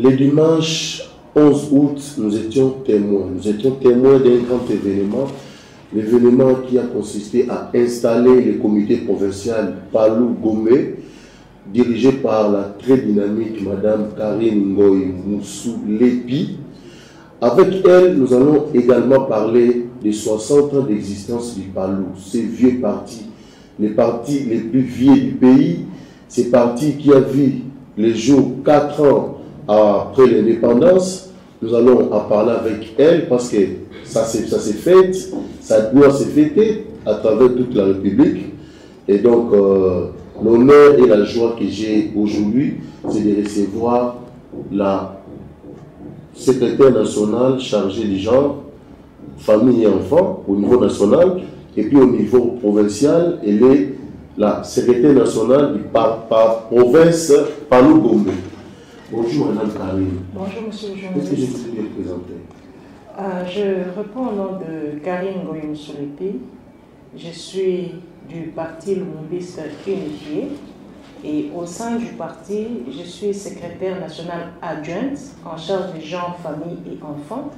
Le dimanche 11 août, nous étions témoins. Nous étions témoins d'un grand événement. L'événement qui a consisté à installer le comité provincial Palou Gombe, dirigé par la très dynamique Madame Karine Ngoy Moussou Lépi. Avec elle, nous allons également parler des 60 ans d'existence du Palou, ces vieux partis, les partis les plus vieux du pays, ces partis qui ont vu les jours 4 ans après l'indépendance. Nous allons en parler avec elle parce que ça s'est fait, ça doit se fêter à travers toute la République. Et donc, l'honneur et la joie que j'ai aujourd'hui, c'est de recevoir la secrétaire nationale chargée du genre, famille et enfants au niveau national, et puis au niveau provincial, elle est la secrétaire nationale du province Palou Gombe. Bonjour Madame Karine. Bonjour Monsieur le journaliste. Qu'est-ce que je peux vous présenter? Je réponds au nom de Karine Ngoy Moussou Lépi. Je suis du parti Lumumbiste Unifié et au sein du parti, je suis secrétaire nationale adjointe en charge des gens, familles et enfants.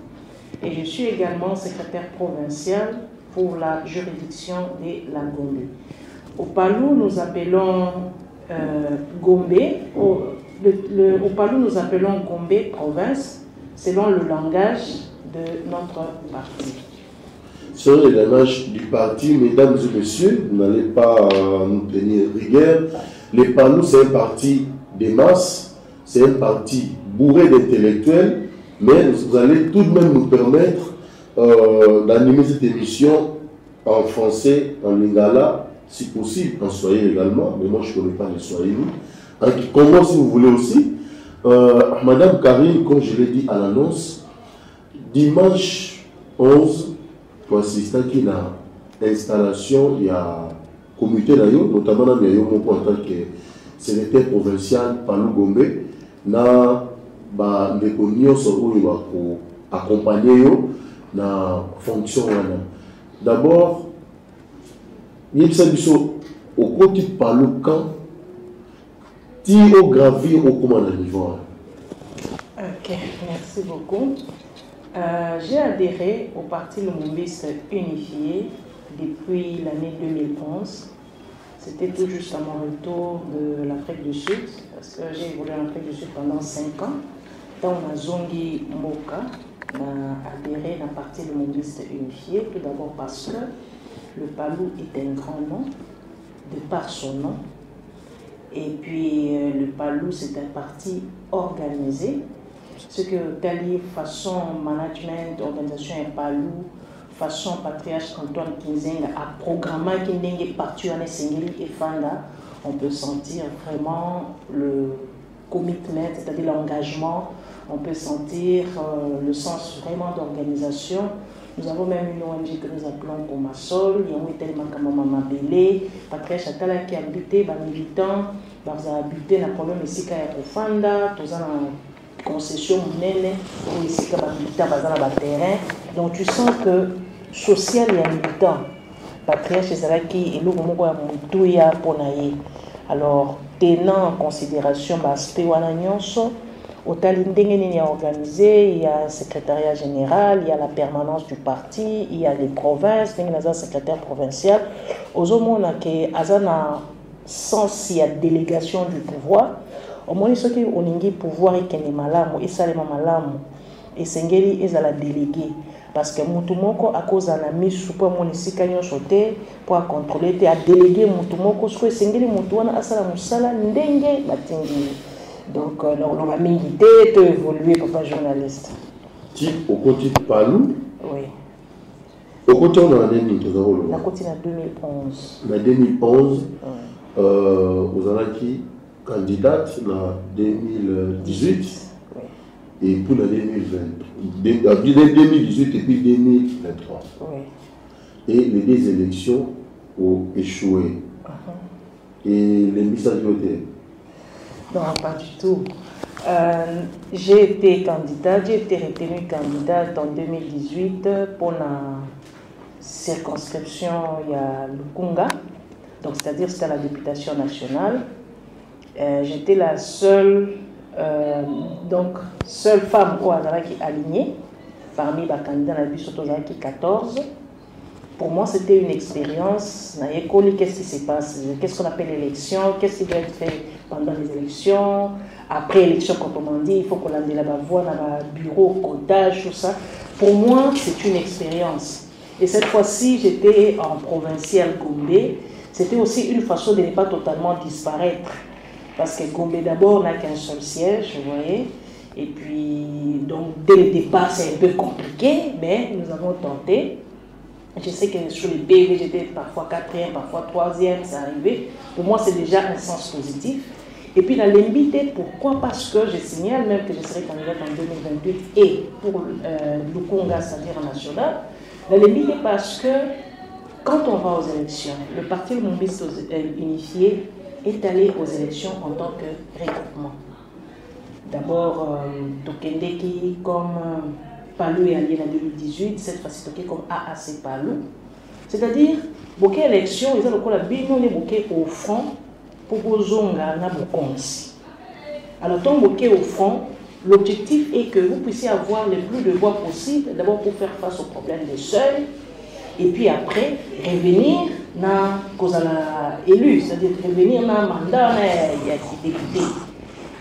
Et je suis également secrétaire provincial pour la juridiction de la Gombe. Au Palou, nous appelons Gombe. Au Palou, nous appelons Gombe province, selon le langage de notre parti. Selon le langage du parti, mesdames et messieurs, vous n'allez pas nous tenir rigueur. Le Palou, c'est un parti des masses, c'est un parti bourré d'intellectuels, mais vous allez tout de même nous permettre d'animer cette émission en français, en lingala, si possible, en swahili également, mais moi je ne connais pas le swahili. Comment si vous voulez aussi. Madame Karine, comme je l'ai dit à l'annonce, dimanche 11, pour assister à l'installation, il y a comité notamment dans le en tant que secrétaire provincial Palou Gombe, na les nyonso oyo accompagner na fonction. D'abord, il y a au côté Palou quand au gravir au commandant d'Ivoire. Ok, merci beaucoup. J'ai adhéré au parti Lumumbiste Unifié depuis l'année 2011. C'était tout juste à mon retour de l'Afrique du Sud, parce que j'ai évolué en Afrique du Sud pendant 5 ans. Dans ma Zongi Moka, j'ai adhéré au parti Lumumbiste Unifié, tout d'abord parce que le Palou est un grand nom, de par son nom. Et puis le Palou, c'est un parti organisé. Ce que Tali, façon management, organisation et Palou, façon patriarche Antoine Kinzenga a programmé Kindengue parti en Sengeli et Fanda, on peut sentir vraiment le commitment, c'est-à-dire l'engagement, on peut sentir le sens vraiment d'organisation. Nous avons même une ONG que nous appelons Comasol, il y a un tel Makamama Belé, patriarche Atala qui a habité, militants, qui a habité dans le problème ici à Fanda, tous en concession monnaie, ou ici à militant dans le terrain. Donc tu sens que social et militant, patriarche Zalaki et le moment où il y a alors tenant en considération l'aspect Wananyonso, au Talindengeni il y a organisé, il y a un secrétariat général, il y a la permanence du parti, il y a les provinces, il y a un secrétaire provincial. Aux hommes qui ont un sens, il y a délégation du pouvoir. Au moins, ceux qui ont un pouvoir et qui sont malades, et ça les malades, et Sengeli est à la déléguer. Parce que Moutoumoko, à cause de la mise sous mon ici, pour contrôler, à déléguer Moutoumoko, ce que Sengeli Moutouana, à Salam Sala, Ndenge, Batingi. Donc, on va militer, tu évoluer, papa journaliste. Type au côté de Palou. Oui. Au côté on a l'année la côté en 2011. En 2011, vous avez qui candidate en 2018 et pour la 2020. 2018 et puis 2023. Oui. Et les deux élections ont échoué. Et les messages étaient. Non, pas du tout. J'ai été candidate, j'ai été retenue candidate en 2018 pour la circonscription, il y a Lukunga, donc c'est-à-dire c'était la députation nationale. J'étais la seule Donc, seule femme au hasard qui est alignée, parmi les candidats, la bus qui 14. Pour moi, c'était une expérience. Qu'est-ce qui se passe? Qu'est-ce qu'on appelle l'élection? Qu'est-ce qui doit être fait pendant les élections? Après l'élection, quand on dit, il faut qu'on ait la voix dans le bureau, codage, tout ça. Pour moi, c'est une expérience. Et cette fois-ci, j'étais en provincial Gombe. C'était aussi une façon de ne pas totalement disparaître. Parce que Gombe, d'abord, n'a qu'un seul siège, vous voyez. Et puis, donc, dès le départ, c'est un peu compliqué, mais nous avons tenté. Je sais que sur les PV, j'étais parfois 4e, parfois 3e, c'est arrivé. Pour moi, c'est déjà un sens positif. Et puis, la limbité, pourquoi? Parce que je signale même que je serai candidate en 2028 et pour Lukunga, c'est-à-dire en national. La limbité parce que quand on va aux élections, le parti Mombiste unifié est allé aux élections en tant que regroupement. D'abord, Tokendeki comme Palou est allié en 2018, cette fois-ci Toké comme AAC Palou. C'est-à-dire, beaucoup d'élections, ils ont le bino au front pour Bozonga na Bokonsi. Alors, tant beaucoup au front, l'objectif est que vous puissiez avoir le plus de voix possible, d'abord pour faire face au problème des seuils, et puis après, revenir dans cause élu, c'est-à-dire revenir dans le mandat des députés.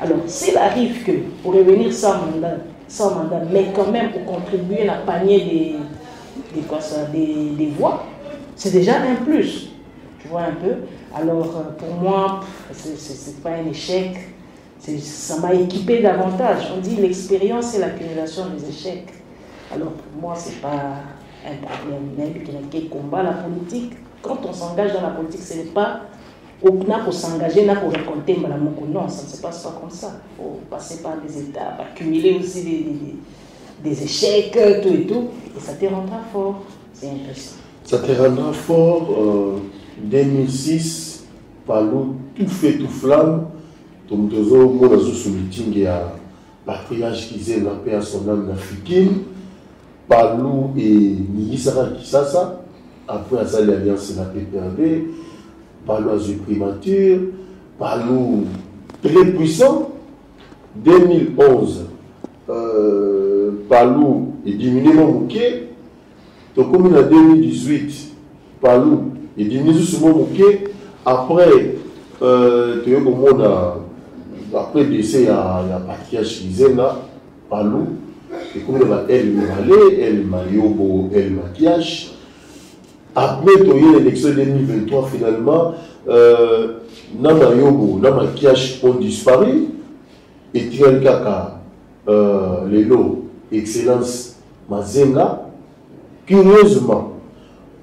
Alors, s'il arrive que pour revenir sans mandat, mais quand même pour contribuer à la panier des voix, c'est déjà un plus. Tu vois un peu? Alors, pour moi, ce n'est pas un échec. Ça m'a équipé davantage. On dit l'expérience et l'accumulation des échecs. Alors, pour moi, ce n'est pas un problème. Même qui combat la politique. Quand on s'engage dans la politique, ce n'est pas pour s'engager, pour récolter non, ça ne se passe pas comme ça. Il faut passer par des étapes, accumuler aussi des échecs, tout et tout. Et ça te rendra fort. C'est intéressant. Ça te rendra fort. 2006, Palou, tout fait, tout flamme. Donc, mon azo sous meeting, il y a patriarche qui disait la paix à son âme africaine. Palou et Nigisara Kisasa. Après, à ça, l'alliance de la PPRD. Palou a eu primature, Palou très puissant. 2011, Palou est diminué mon bouquet. Donc, comme en 2018, Palou est diminué sur mon bouquet. Après, après le décès, il y a la patriarche qui disait là, Palou, et comme il y a El Malé, El Maliobo, El Makiash. Après l'élection 2023, finalement, Nama Yobo, Nama Kiash ont disparu. Et Tiel Kaka, Lelo, Excellence Mazenga. Curieusement,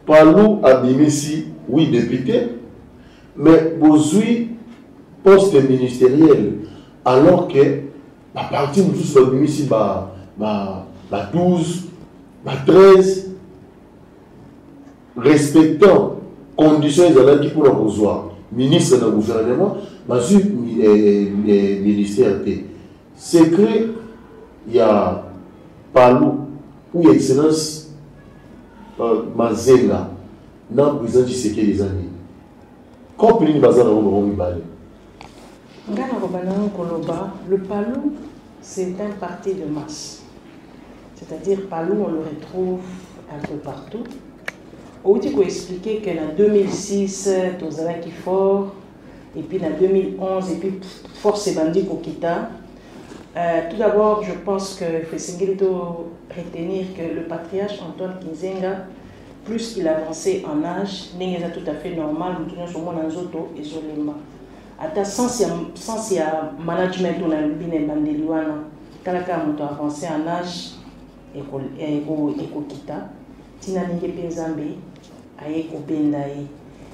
Palou a démissionné, oui, député, mais Bozui, poste ministériel, alors que la partie de tous les démissionné, 12, 13, respectant conditions qui pour le besoin, ministre du gouvernement, ministère. C'est que il y a Palou ou Excellence Mazenga, dans le président Tshisekedi des années. Quand il y a le Palou, c'est un parti de masse. C'est-à-dire, Palou, on le retrouve un peu partout. On dit qu'on expliquer qu'en 2006, Tozala qui fort, et puis en 2011, et puis Force Bandi Kokita. Tout d'abord, je pense qu'il faut retenir que le patriarche Antoine Kinzenga, plus il avançait en âge, n'est tout à fait normal, nous tenons sur mon anzoto et sur les mains. Sans il y a management, on a bien bandeliwana, quand on a avancé en âge, et Kokita, Tina Ningepenzambe, Aeko Bendae.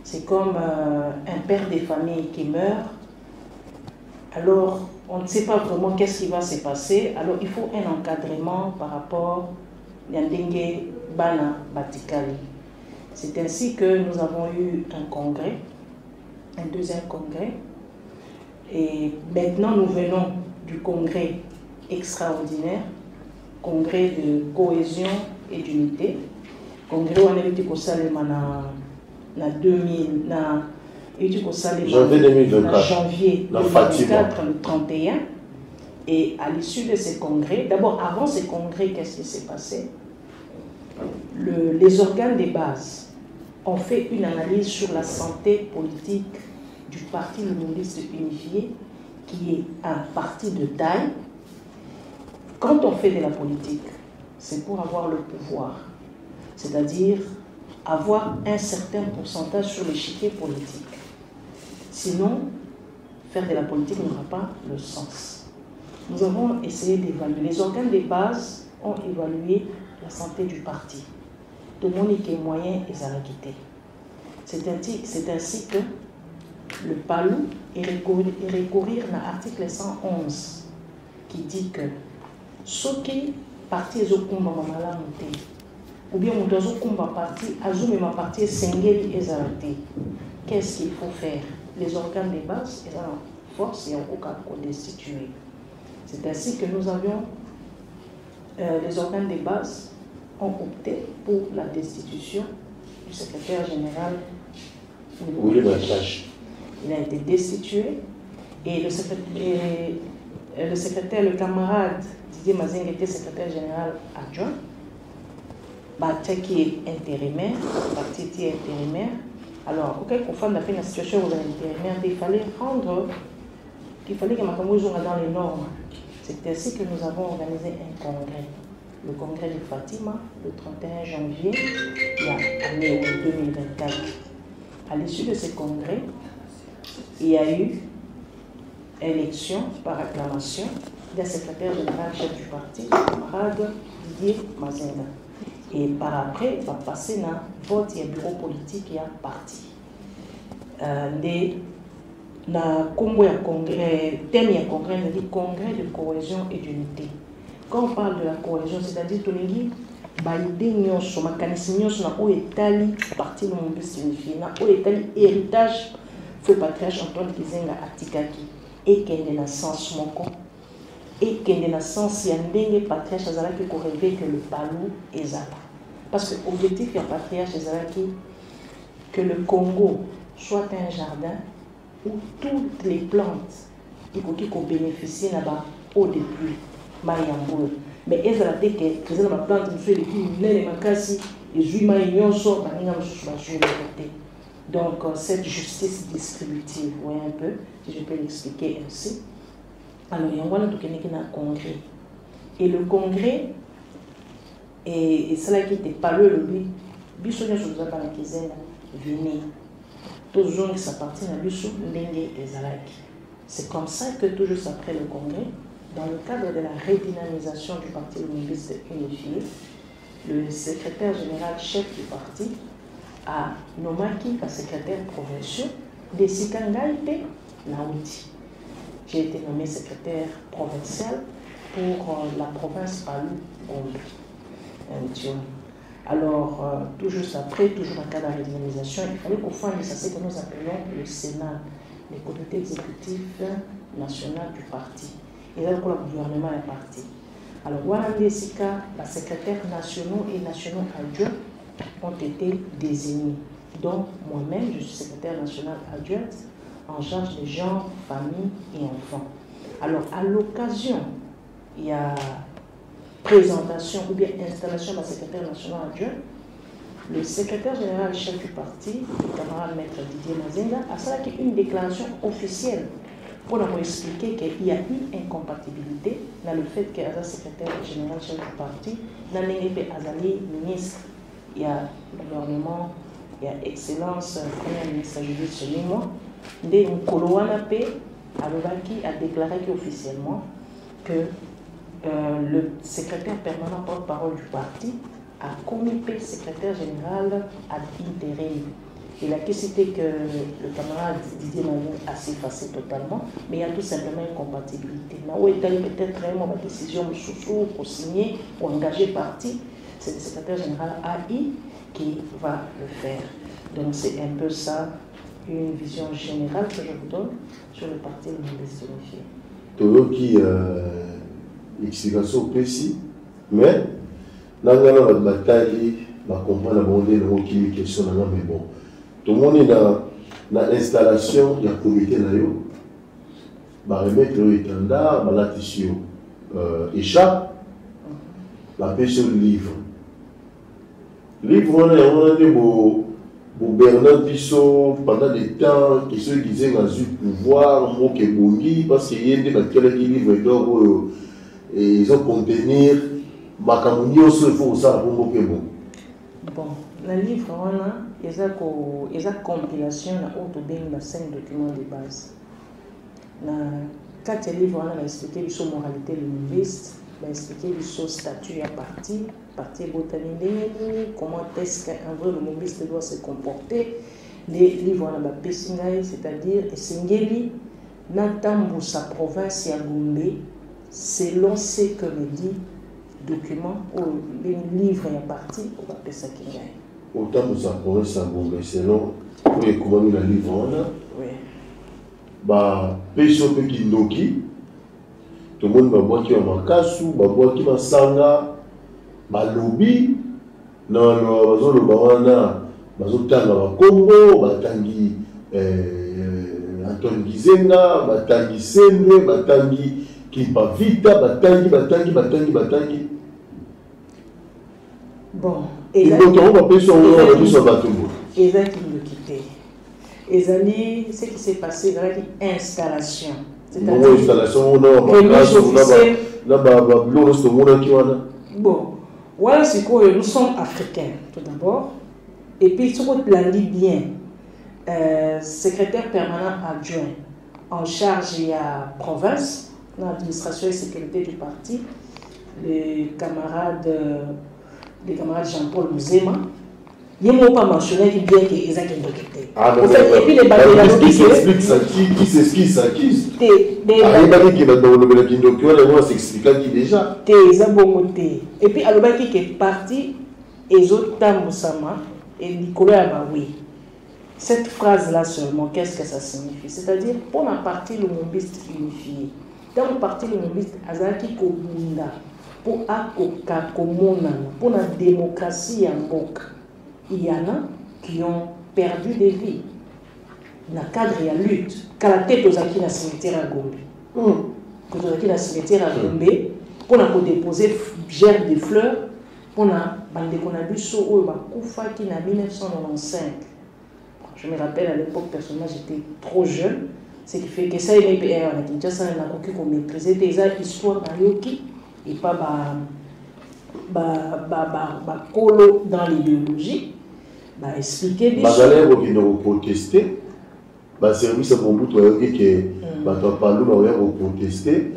C'est comme un père de famille qui meurt. Alors, on ne sait pas vraiment qu'est-ce qui va se passer. Alors, il faut un encadrement par rapport à Yandenge Bana Batikali. C'est ainsi que nous avons eu un congrès, un deuxième congrès. Et maintenant, nous venons du congrès extraordinaire, congrès de cohésion et d'unité. Congrès où on a eu janvier 2024, le 31. Et à l'issue de ces congrès, d'abord avant ces congrès, qu'est-ce qui s'est passé? Les organes des bases ont fait une analyse sur la santé politique du Parti Lumumbiste Unifié, qui est un parti de taille. Quand on fait de la politique, c'est pour avoir le pouvoir, c'est-à-dire avoir un certain pourcentage sur l'échiquier politique. Sinon, faire de la politique n'aura pas le sens. Nous avons essayé d'évaluer. Les organes des bases ont évalué la santé du parti. Tout le monde est moyen et ça l'a quitté. C'est ainsi que le PALU est recourir à l'article 111 qui dit que ce qui parti est au combat ou bien mon dozo combat parti azumi ma parti sengeli ezalate. Qu'est-ce qu'il faut faire? Les organes de base ils ont force et au cas destituer. C'est ainsi que nous avions les organes de base ont opté pour la destitution du secrétaire général. Il a été destitué et le secrétaire, le camarade Didier Mazeng était secrétaire général adjoint. Batia qui est intérimaire, parti qui est intérimaire. Alors, auquel qu'on a fait une situation où l'intérimaire, il fallait que Makamou soit dans les normes. C'est ainsi que nous avons organisé un congrès. Le congrès de Fatima, le 31 janvier, il y a année 2024. À l'issue de ce congrès, il y a eu élection par acclamation d'un secrétaire général chef du parti, le camarade Didier Mazenga. Et par après, il va passer dans vote et bureau politique et un parti. Le thème du congrès, on dit congrès de cohésion et d'unité. Quand on parle de la cohésion, c'est-à-dire que nous avons parti héritage le patriarche Antoine Kizenga Atikaki et qu'il y a un sens moko et qu'il y a un sens yandenge patriarche Azalaki pour rêver que le palou est là. Parce que l'objectif du patriarche Azalaki que le Congo soit un jardin où toutes les plantes qui bénéficient là-bas au début. Mais elles ont dit que les plantes sont les plus donc cette justice distributive, vous voyez un peu, si je peux l'expliquer ainsi. Alors il y a un congrès. Et le congrès, et cela qui était pas le lobby, Bissonnia sur la venez. Tous les gens qui s'appartiennent à Bissou, Ndenge et Zalaki. C'est comme ça que tout juste après le congrès, dans le cadre de la redynamisation du Parti Lumumbiste Unifié, le secrétaire général chef du parti a nommé un secrétaire provincial de Sikangaïte Naouti. J'ai été nommé secrétaire provincial pour la province Palou-Gombe. Alors, tout juste après, toujours en cas de redynamisation, il fallait qu'on fasse ce que nous appelons le Sénat, le comité exécutif national du parti. Et là, pour le gouvernement est parti. Alors, Warande Sika, les secrétaires nationaux et nationaux adjoints ont été désignés. Donc, moi-même, je suis secrétaire national adjointe en charge des gens, familles et enfants. Alors, à l'occasion, il y a présentation ou bien installation de la secrétaire national adjoint, le secrétaire général chef du parti, le camarade maître Didier Mazenga, a fait une déclaration officielle pour nous expliquer qu'il y a une incompatibilité dans le fait qu'il y a un secrétaire général chef du parti, dans l'NEP Azali, ministre, il y a le gouvernement, il y a Excellence, Premier ministre Judith Solimwa, de Nkolowana P. Alobaki a déclaré officiellement que le secrétaire permanent porte-parole du parti a commis secrétaire général ad intérim. Il a cité que le camarade Didier Manou a s'effacé totalement, mais il y a tout simplement une compatibilité. Là où est peut-être vraiment la décision pour signer ou engager parti, c'est le secrétaire général AI qui va le faire. Donc c'est un peu ça, une vision générale que je vous donne sur le parti Lumumbiste Unifié. Tout qui explication précise, mais dans la bataille, on comprend la bonne qui question mais bon. Tout le monde est dans l'installation, il y a un comité là. remettre le étendard, la tissu échappe, la pêche au livre. Livre, on a dit Bernard Bissot, pendant des temps, qui se disaient dans le pouvoir, mot que Bongi, parce qu'il y a des livres d'or et ils ont contenir Makamuni aussi, il faut ça pour mot que bon. Bon, le livre, on a une compilation de 5 documents de base. Dans 4 livres, on a expliqué sur la moralité linguiste, on a expliqué sur le statut à partie botanique, comment est-ce qu'un vrai linguiste doit se comporter. Les livres, on a Pessingaï, c'est-à-dire Sengeli, Natambu, sa province, Yagumbe, selon ce que me dit document ou les livres à partie, on va appeler ça Kingaï. Autant de sa province, Yagumbe, selon comment nous la livre, on a. Oui. Bah, Pesho Pekindoki, tout le monde va boire qui va makasu, va boire qui va sanga, va lobby, dans le bawana, va zotanga va Congo, va tangi Anton Gizenga, va tangi Sende, va tangi Kimpa Vita, va tangi. Bon, et donc on va appeler son nom sur bateau. Et là qui me quittait. Et Zali, ce qui s'est passé, il y a une installation. C'est-à-dire installation, bon, voilà c'est quoi, nous sommes africains tout d'abord. Et puis, sur le plan libyen, secrétaire permanent adjoint en charge de la province, l'administration et sécurité du parti, les camarades Jean-Paul Mouzema. Il n'y a pas mentionné qui bien que Isaac est documenté. Et puis les bagages qui s'explique ça, qui s'explique ça, qui s'explique qui déjà. Et puis Alobaki qui est parti, et autres Tamboussama et Nicolas Abaoui. Cette phrase-là seulement, qu'est-ce que ça signifie? C'est-à-dire, pour la partie lumumbiste unifiée, dans le parti lumumbiste, Azaki Kobunda, pour Akoka Komona, pour la démocratie en Boka. Il y en a qui ont perdu des vies dans le cadre de la lutte. Quand la tête aux acquis dans le cimetière à Gombe, quand aux acquis dans le cimetière à Gombe, pour déposer gerbe de fleurs, pour qu'on a vu sur Koufa qui en 1995. Je me rappelle à l'époque, personnellement, j'étais trop jeune. Ce qui fait que ça, il y a qu'on maîtrisait des histoires dans Yoki et pas colo dans l'idéologie, expliquer des choses. Qui ont protesté, service à Mobutu qui ont protesté.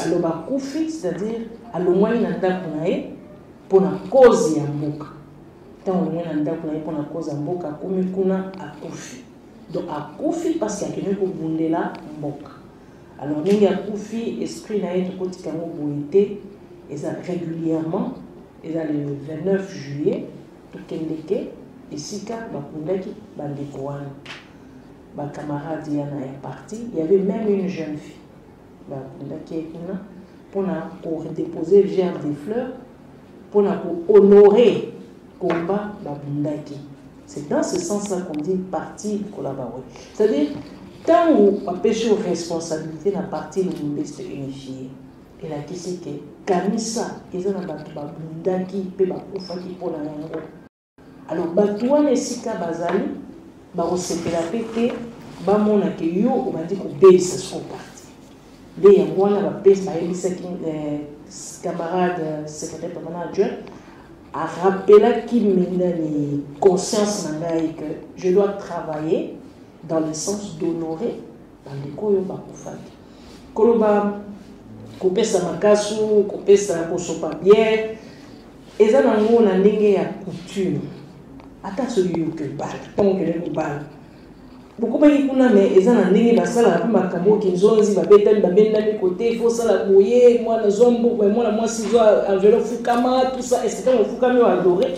Alors, Koufi, c'est-à-dire, à l'omoi il y pour la cause de Mboka. Tant au moins il y a pour la cause de Mboka, comme il y a à Koufi. Donc, à Koufi, parce qu'il y a quelqu'un qui a bondé là, Mboka. Alors, il y a Koufi, esprit n'a été côté Boité. Et ça régulièrement, et ça le 29 juillet, tout Kendeke, et Sika, Bakundaki, Bandekouane, camarade Yana est parti. Il y avait même une jeune fille, Bakundaki pour déposer le germe des fleurs, pour honorer combat Bakundaki. C'est dans ce sens-là qu'on dit parti collaborer. C'est-à-dire, tant où on pêche aux responsabilités dans la partie de l'Université unifiée, et la question est que Kamisa, ils ont un bateau Bundaki, pe bakufaki pour la yango. Alors, Batouane et Sika Bazali, on s'est fait la pété, on a que yo, on a dit qu'on baisse son parti. Les yango, on a baissé, camarade secrétaire permanent adjoint, a rappelé qui mène les consciences que je dois travailler dans le sens d'honorer dans les koyo bakufaki. Koloba, kopesa makasu, kopesa kosopa bière, et ça on a ndenge ya coutume. Ata celui que bal, tant que le bal. Beaucoup de gens mais ils ont ndenge basala na makambo kinzonzi babetali babenda de côté, il faut ça la boyer, moi na zombo, moi si doit enveloppe fukama tout ça, et c'est quand fukama adoré.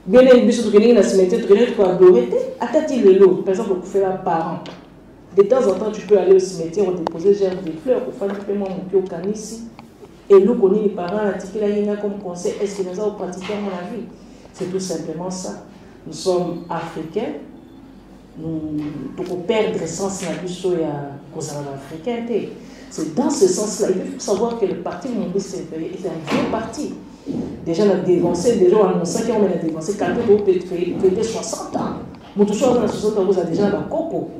Bien les biso to na cimetière to adoré, atati lelo, par exemple pour faire parent. De temps en temps, tu peux aller au cimetière, on déposer germe de fleurs pour faire un peu moins mon canissi. Et nous connaissons les parents, la comme conseil, est-ce que nous avons pratiqué à mon avis? C'est tout simplement ça. Nous sommes africains, nous perdre le sens de la biso et africain. C'est dans ce sens-là. Il faut savoir que le parti Mombiste est un vieux parti. Déjà, on a dévancé, déjà, on a annoncé qu'on a dévancé 4 peut-être 60 ans. Mais tout ça, on a 60 ans, vous avez déjà un coco.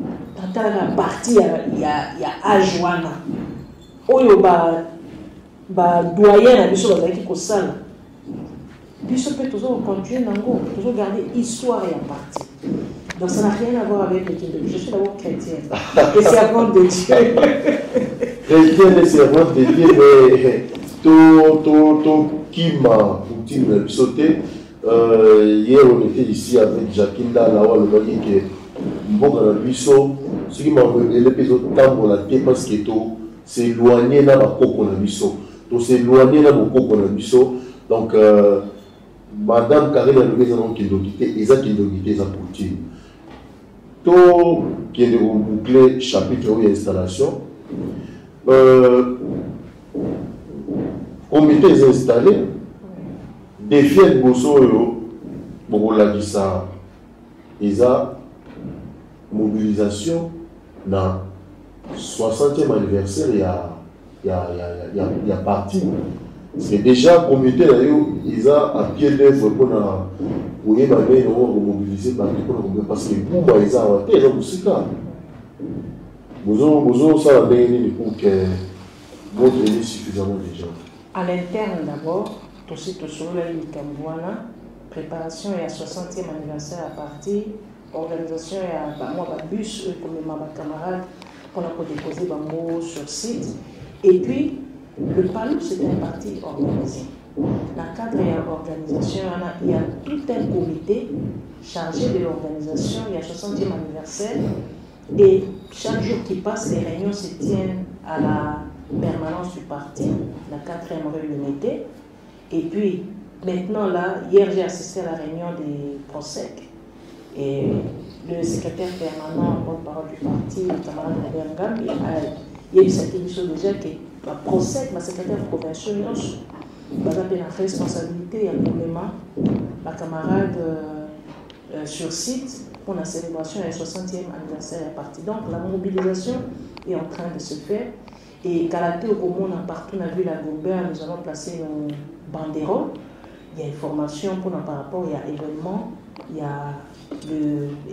Dans le parti, il y a Ajuana. Oyo, doyen, la biso, qui est ça. Biso peut toujours continuer, toujours garder histoire et un parti. Donc ça n'a rien à voir avec le Kindle. Je suis d'abord chrétienne et servante de Dieu. Chrétienne et servante de Dieu, mais tout qui m'a sauté. Hier on était ici avec Jacinda Lawa, le mari qui est bon dans le buisson. Ce qui m'a révélé temps la tête parce que c'est éloigné dans ma coco dans le buisson. Donc c'est éloigné dans mon coco dans le buisson. Donc Madame Karine a levé son qui doit quitter, et ça qui doit quitter sa poutine. Tout qui est bouclé chapitre ou installation. Comité est installé. Défi de Bosso, pour la ça, et ça, mobilisation dans 60e anniversaire, il y a parti. C'est déjà le comité ils ont à pied d'œuvre pour mobiliser parce que pour moi, ils ont inventé la musique. Vous avez ça pour que vous ayez suffisamment de gens. À l'interne d'abord, tout ce que sur la préparation et à 60e anniversaire à partir, organisation et à moi, bus, comme mes camarades, pour déposer des mots sur site. Et puis, le PALU, c'est un parti organisé. Dans le cadre de l'organisation, il y a tout un comité chargé de l'organisation. Il y a 60e anniversaire. Et chaque jour qui passe, les réunions se tiennent à la permanence du parti, la 4e rue de Mété. Et puis, maintenant, là, hier, j'ai assisté à la réunion des PROSEC. Et le secrétaire permanent, porte-parole du parti, le camarade Robert Ngambi, il y a eu cette émission déjà qui la PROSEC, ma secrétaire provinciale, nous avons la responsabilité, ma camarade sur site pour la célébration du 60e anniversaire à parti. Donc la mobilisation est en train de se faire. Et Galaté au monde, partout, on a vu la Gobert, nous allons placer nos banderoles. Il y a une formation pour par rapport, il y a événement, il y a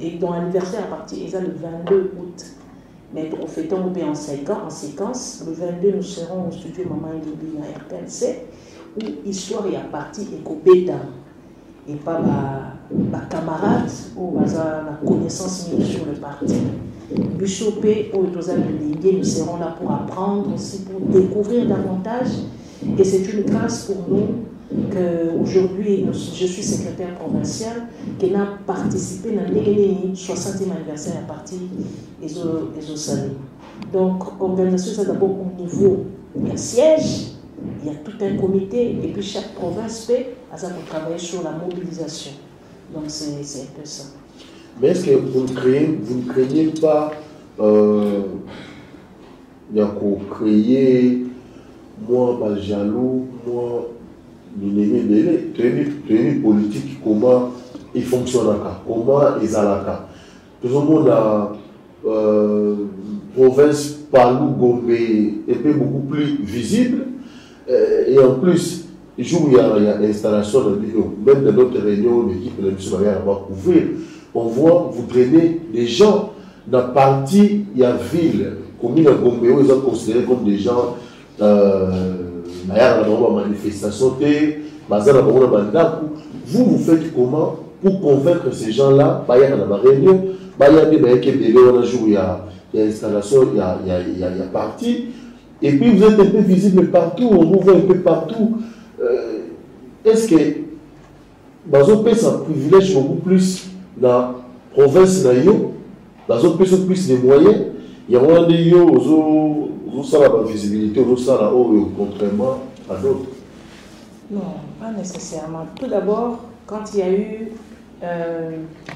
et dans l'anniversaire à partir, il y a le 22 août. Mais on fait tomber en séquence. Le 22, nous serons au studio Maman Gibi à RPLC, où l'histoire est à partie éco-bêta. Et pas ma camarade, ou la connaissance sur le parti. Bishopé, ou nous serons là pour apprendre aussi, pour découvrir davantage. Et c'est une grâce pour nous qu'aujourd'hui, je suis secrétaire provincial, qui a participé dans le 60e anniversaire à partir des Salim. Donc, organisation, c'est d'abord au niveau, il y a siège, il y a tout un comité, et puis chaque province fait pour travailler sur la mobilisation. Donc, c'est un peu ça. Mais est-ce que vous ne craignez pas créer, moi, pas jaloux, moi, une politique, comment il fonctionne, comment ils ont la tout le monde a province Palou Gombe est beaucoup plus visible et en plus il y a installation de l'union, même dans notre réunion l'équipe de l'émission va couvrir, on voit vous traîner des gens dans la partie il y a ville commune à Gombe ils sont considérés comme des gens il y a une manifestation, vous faites comment pour convaincre ces gens-là, il y a une réunion, il y a installation, il y a parti, et puis vous êtes un peu visible partout, on vous voit un peu partout. Est-ce que ça privilège beaucoup plus la province, dans autres pays plus de moyens, il y a moins de la visibilité, contrairement à d'autres. Non, pas nécessairement. Tout d'abord, quand il y a eu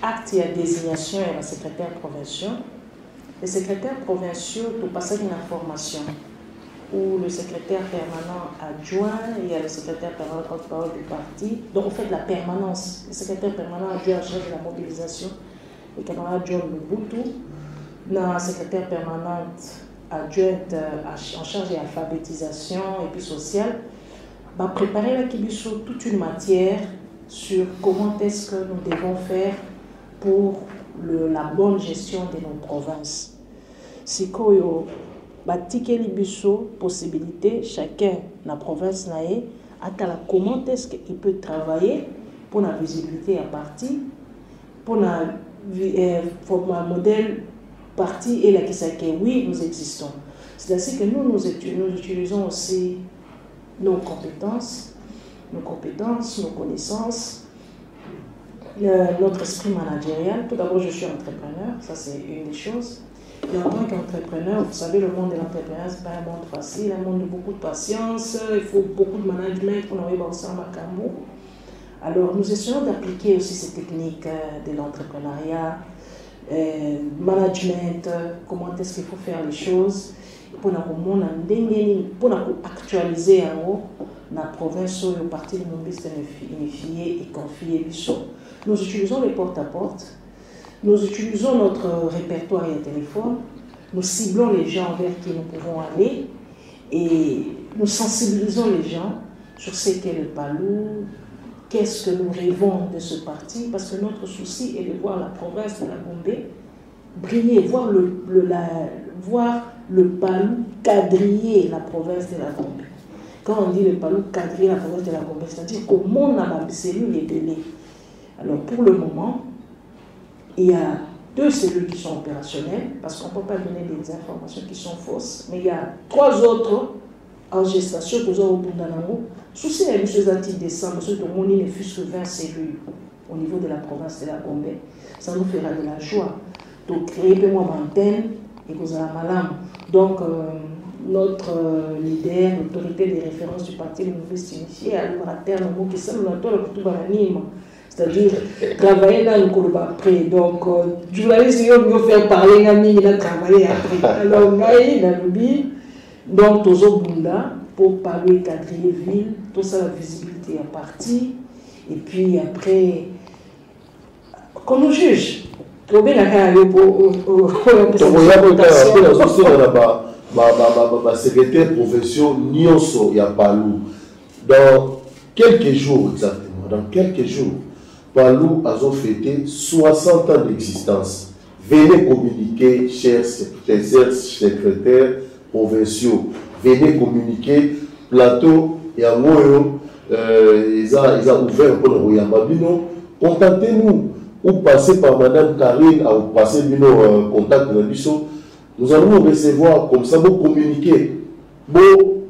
acte et désignation et la secrétaire provincial, les secrétaires provinciaux, tout passer une information où le secrétaire permanent adjoint, il y a le secrétaire permanent porte-parole du parti, donc on fait de la permanence. Le secrétaire permanent adjoint à charge de la mobilisation le camarade John Lubutu, la secrétaire permanente adjointe en charge de l'alphabétisation et puis sociale, va préparer la Kibiso toute une matière sur comment est-ce que nous devons faire pour la bonne gestion de nos provinces. C'est quoi Batike Libiso, possibilité, chacun dans la province nae, comment est-ce qu'il peut travailler pour la visibilité à partie, pour la modèle partie et la qui sait que oui, nous existons. C'est-à-dire que nous utilisons aussi nos compétences, nos connaissances, notre esprit managérial. Tout d'abord, je suis entrepreneur, ça c'est une des choses. Et en tant qu'entrepreneur, vous savez, le monde de l'entrepreneuriat, ce n'est pas un monde facile, un monde de beaucoup de patience, il faut beaucoup de management pour arriver ensemble à Cambo. Alors, nous essayons d'appliquer aussi ces techniques de l'entrepreneuriat, management, comment est-ce qu'il faut faire les choses, pour actualiser la province sur le parti de Mombiste unifié et confié. Nous utilisons les porte-à-porte, nous utilisons notre répertoire et téléphone, nous ciblons les gens vers qui nous pouvons aller et nous sensibilisons les gens sur ce qu'est le Palou, qu'est-ce que nous rêvons de ce parti, parce que notre souci est de voir la province de la Gombe briller, voir le Palou quadriller la province de la Gombe. Quand on dit le Palou quadriller la province de la Gombe, c'est-à-dire qu'au monde, la cellule est délai. Alors pour le moment, il y a 2 cellules qui sont opérationnelles, parce qu'on ne peut pas donner des informations qui sont fausses, mais il y a 3 autres en gestation que nous avons au Bundanamo. Souci à M. Zati décembre, M. Tomoni ne fût que 20 cellules au niveau de la province de la Gombe. Ça nous fera de la joie. Donc, créer peu moins d'antenne et que vous avez malam. Donc, notre leader, l'autorité de référence du parti le Mouviste unifié, a l'ouvert terme mot qui semble l'auteur de tout l'anime. C'est-à-dire, travailler dans le groupe après. Donc, journaliste, il faut faire parler, il a travaillé après. Alors, il a l'oublié. Donc, Tozo Bunda, pour parler quadriller ville, tout ça, la visibilité à partie. Et puis après, qu'on nous juge. Pour bien la secrétaire provincial Nyonso y a Palou. Dans quelques jours exactement, Palou a fêté 60 ans d'existence. Venez communiquer, chers secrétaires provinciaux. Venez communiquer, plateau et à Moyo, ils ont ouvert pour le Royambabino. Contactez-nous ou passez par Madame Karine ou passez nos contacts de l'Abisso. Nous allons recevoir comme ça, vous communiquer, vous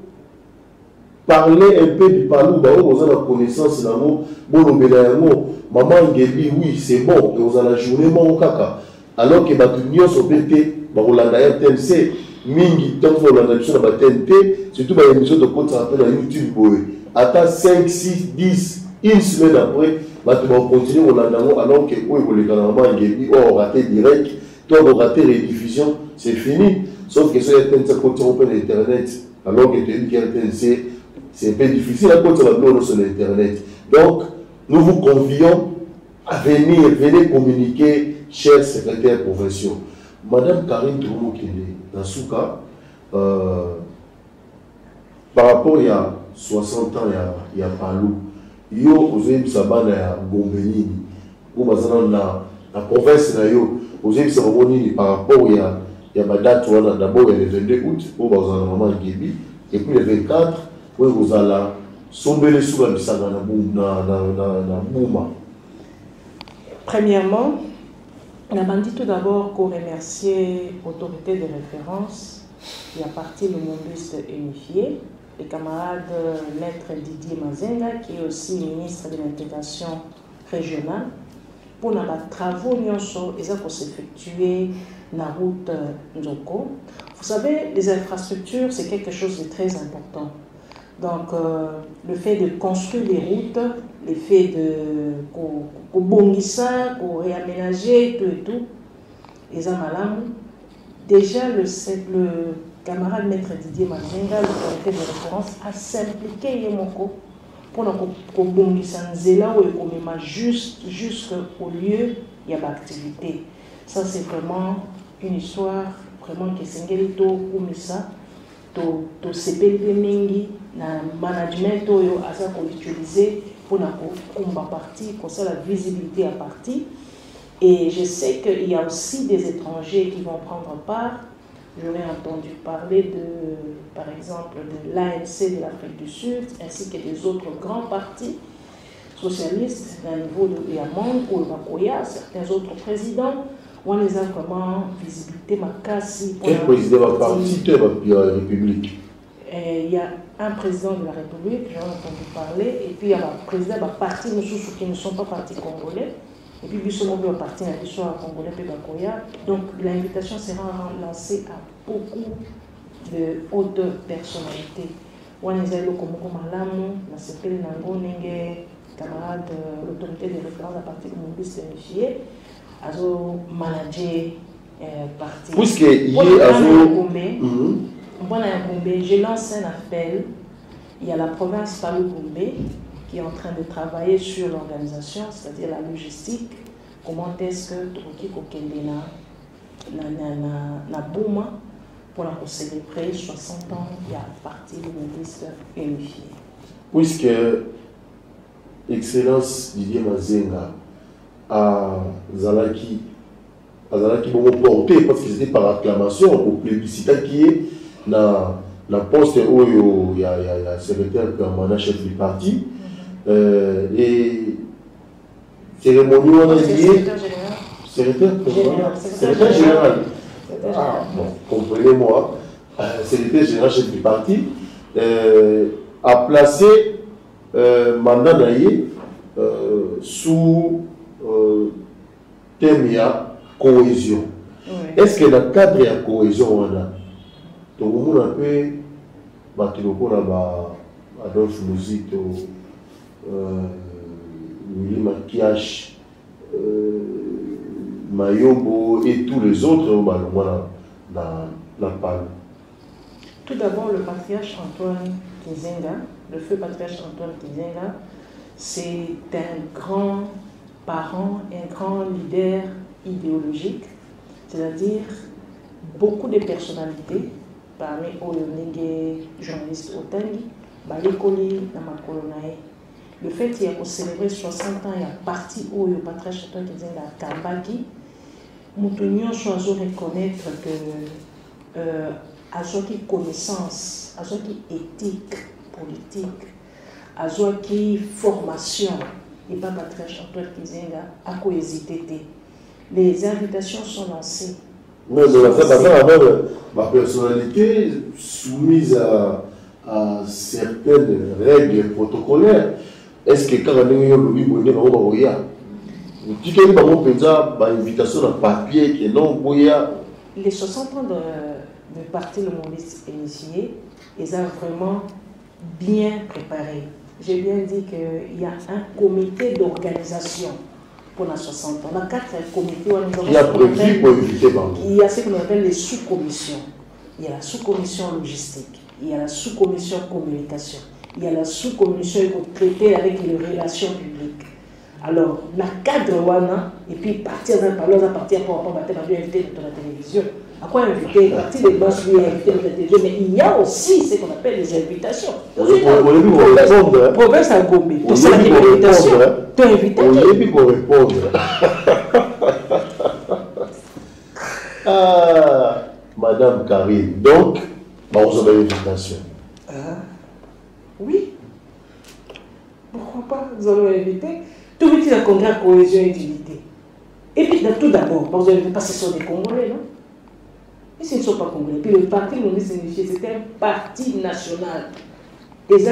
parler un peu du Palou, vous avez la connaissance, maman Ngebi, oui, c'est bon, et vous avez la journée, alors que Batunion sont pété, vous l'avez TNC. Mingi, tant que vous l'avez sur la TNT, surtout dans l'émission de compte, ça rappelle à YouTube. Attends 5, 6, 10, une semaine après, tu vas continuer au Landamo alors que vous voulez raté direct, toi vous raté rediffusion, c'est fini. Sauf que sur la TNT, ça continue sur Internet. Alors que tu dis que la TNT, c'est un peu difficile à continuer sur l'Internet. Donc, nous vous convions à venir communiquer, chers secrétaires provinciaux. Madame Karine Tourmo dans ce cas, par rapport il y a 60 ans, il y a Palou. Il y a aussi Sabana ya Gombeni, ou dans la province na yo, aussi Saboni par rapport il y a date d'abord le 22 août, où vous avez maman Gibi, et puis le 24, où vous allez sombrer sous la bisaga na Bouma. Premièrement, on a dit tout d'abord qu'on remercier l'autorité de référence qui a parti le Mombiste unifié, les camarades maître Didier Mazenga, qui est aussi ministre de l'intégration régionale, pour nos travaux pour s'effectuer la route Nzoko. Vous savez, les infrastructures, c'est quelque chose de très important. Donc, le fait de construire les routes, le fait de bongissa, de réaménager, tout et tout, les amalam, déjà le camarade maître Didier Mazenga, l'autorité de référence, a s'impliqué Yemoko pour que bongissa nzela ou jusqu'au lieu il y a l'activité. Ça, c'est vraiment une histoire, vraiment qui est comme ça. To CPLP mingi na management oyo asa ko utiliser pour na combat parti pour ça la visibilité à parti. Et je sais qu'il y a aussi des étrangers qui vont prendre part. J'en ai entendu parler de, par exemple, de l'ANC de l'Afrique du Sud, ainsi que des autres grands partis socialistes à niveau de Yamon ou le Bakoya, certains autres présidents. On les a vraiment visibilité Makassi. Quel président va partir de la République? Il y a un président de la République, j'en ai entendu parler, et puis il y a un président de parti qui ne sont pas partis congolais, et puis Bissomo va partir à l'histoire congolais et Bakoya. Donc l'invitation sera lancée à beaucoup de hautes personnalités. On les a eu comme Malamu, la CPL Nango, Nenge, camarade, l'autorité de référence à partir de mon liste unifié. Azo manager parti. Puisque hier Azo je lance un appel. Il y a la province Palu Gombe qui est en train de travailler sur l'organisation, c'est-à-dire la logistique. Comment est-ce que Toki Kokende na Bouma pour célébrer 60 ans il y a parti de liste unifié. Puisque Excellence Didier Mazenga à Zalaki vont porter parce que c'était par acclamation au plébiscite qui est dans la poste où il y a secrétaire permanent chef du parti et cérémonie on a dit secrétaire général. Ah, bon, comprenez-moi, secrétaire général chef du parti a placé mandat naïe sous thème ya cohésion. Oui. Est-ce que dans le cadre de la cohésion, on a tout le monde a fait Adolphe Mouzito, Willy Makiash, Mayobo et tous les autres la parle. Tout d'abord, le patriarche Antoine Kizenga, le feu patriarche Antoine Kizenga, c'est un grand parent, un grand leader idéologique, c'est-à-dire beaucoup de personnalités, parmi les journalistes Otangi, Balekoli, Namakolonae. Le fait qu'il y a célébré 60 ans, il y a parti où le patriarche Antoine Kizenga à Kambaki, nous tenions à reconnaître que à ce qui connaissance, à ce qui éthique politique, à ce qui formation, et pas patriarche Antoine Kizenga, à quoi hésiter. Les invitations sont lancées. Mais ma personnalité soumise à certaines règles protocolaires. Est-ce que quand on a une invitation à papier qui est non boya? Les 60 ans de parti le Mondiste initié, ils ont vraiment bien préparé. J'ai bien dit qu'il y a un comité d'organisation pour la 60 ans. On a 4 comités. Qui a prévu pour éviter il y a ce qu'on appelle les sous-commissions. Il y a la sous-commission logistique, il y a la sous-commission communication, il y a la sous-commission traiter avec les relations publiques. Alors, la cadre wana, et puis partir dans le parler, à partir pour inviter dans la télévision. À quoi inviter? Partir des boss, lui, inviter dans la télévision. Mais il y a aussi ce qu'on appelle les invitations. Province à Gombe. C'est la invitation. Tu es invité. On est plus pour répondre. Ah, Madame Karine, donc, vous avez l'invitation. Oui. Pourquoi pas? Nous allons inviter. Tout le monde a congrès à cohésion et d'unité. Et puis, tout d'abord, parce que ce sont des Congolais, non? Et ce ne sont pas Congolais. Puis le parti Mondiste unifié, c'était un parti national. Et ça,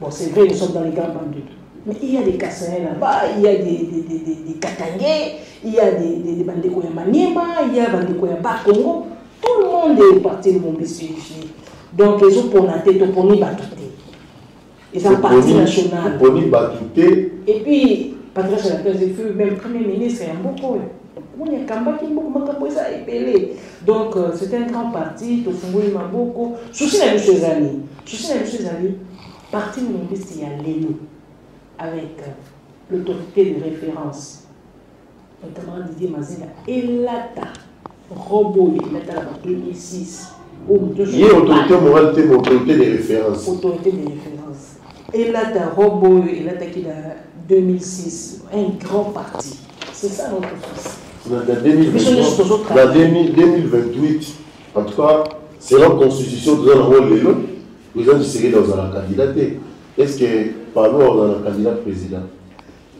bon, c'est vrai, nous sommes dans les grands bandits. Mais il y a des Kassaïens là-bas, il y a des Katangais, il y a des Bandeko Maniema, il y a Bandeko Congo. Tout le monde est au parti Mondiste unifié. Donc, les autres pour la tête, pour nous battre. C'est un parti national. Et puis, Patrice Chalapiaze fut même Premier ministre et un beaucoup. Donc, c'était un grand parti, Tofungoui Maboko. Souci n'a vu parti Mondiste, il y a Lélo, avec l'autorité de référence, notamment Didier Mazina, et l'ATA, Robo, l'ATA en 2006. Il y a autorité morale, autorité de référence. Autorité de référence. Et l'ATA, Robo, et l'ATA qui est en 2006, un grand parti. C'est ça notre force. Dans 2028, en tout cas, c'est la constitution de la le président serait dans la candidature. Est-ce que Palo est dans la candidat président?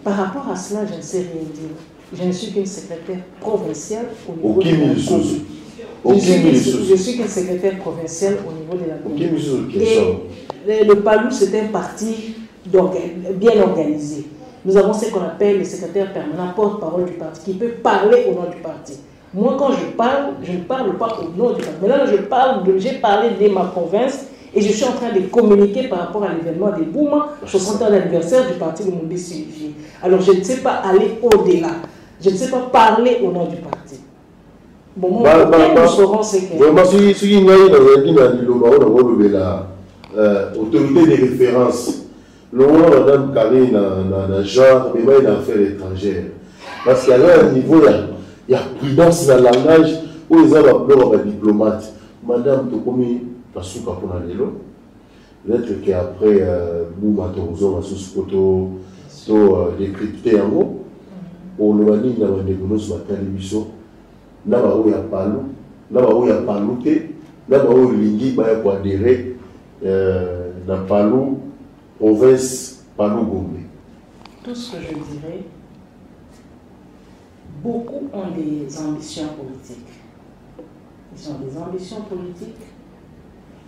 Par rapport à cela, je ne sais rien dire. Je ne suis qu'une secrétaire provinciale au niveau de la commune. Je suis qu'une secrétaire provinciale au niveau de la commune. Et le Palou, c'est un parti bien organisé. Nous avons ce qu'on appelle le secrétaire permanent, porte-parole du parti, qui peut parler au nom du parti. Moi, quand je ne parle pas au nom du parti. Maintenant, j'ai parlé de ma province et je suis en train de communiquer par rapport à l'événement des Bouma, 60 ans d'anniversaire du parti de Mombisi Unifié. Alors, je ne sais pas aller au-delà. Je ne sais pas parler au nom du parti. Bon, moi, nous saurons ce qu'est. Vraiment, si il y a une autorité de référence, Madame Karine dans genre, mais il a affaires étrangères. Parce qu'il y a un niveau, il y a prudence dans le langage où ils ont un diplomate. Madame Tokomi, Pasuka pour la Lélo. Peut-être qu'après, Bouma Torozo, Masuskoto, décrypté en haut, on nous dit dans les négociations sur la télévision, là-bas où il y a Palou, là-bas où il y a Palouté, là-bas où il y a adhéré dans Palou. Province Palou-Gombe. Tout ce que je dirais, beaucoup ont des ambitions politiques. Ils ont des ambitions politiques.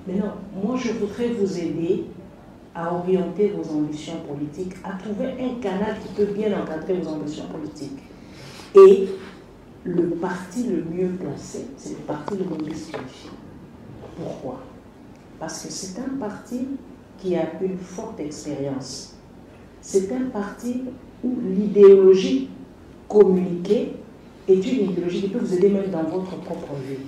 Mais non, moi je voudrais vous aider à orienter vos ambitions politiques, à trouver un canal qui peut bien encadrer vos ambitions politiques. Et le parti le mieux placé, c'est le parti de Mombisi Unifié. Pourquoi? Parce que c'est un parti qui a une forte expérience. C'est un parti où l'idéologie communiquée est une idéologie qui peut vous aider même dans votre propre vie.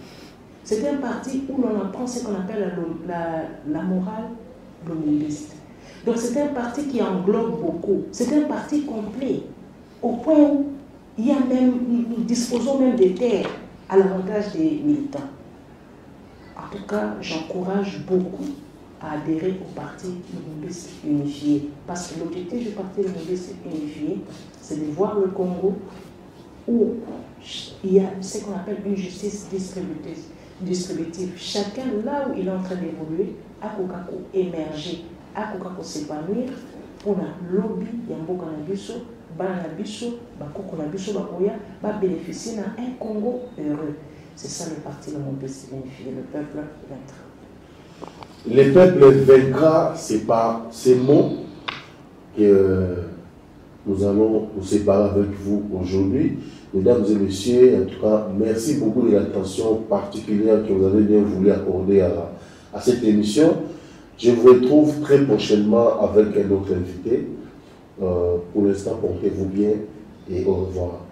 C'est un parti où l'on apprend ce qu'on appelle la morale lombiste. Donc c'est un parti qui englobe beaucoup. C'est un parti complet, au point où nous disposons même des terres à l'avantage des militants. En tout cas, j'encourage beaucoup à adhérer au parti Mombisi Unifié. Parce que l'objectif du parti Mombisi Unifié, c'est de voir le Congo où il y a ce qu'on appelle une justice distributive. Chacun, là où il est en train d'évoluer, a Kokako émerger, a Kokako s'épanouir pour le lobby, Yambo Kanabiso, Banabiso, Bakoko Nabiso, Bakoya, va bénéficier d'un Congo heureux. C'est ça le parti Mombisi Unifié, le peuple vaincra. Le peuple vaincra, c'est par ces mots que nous allons nous séparer avec vous aujourd'hui. Mesdames et messieurs, en tout cas, merci beaucoup de l'attention particulière que vous avez bien voulu accorder à cette émission. Je vous retrouve très prochainement avec un autre invité. Pour l'instant, portez-vous bien et au revoir.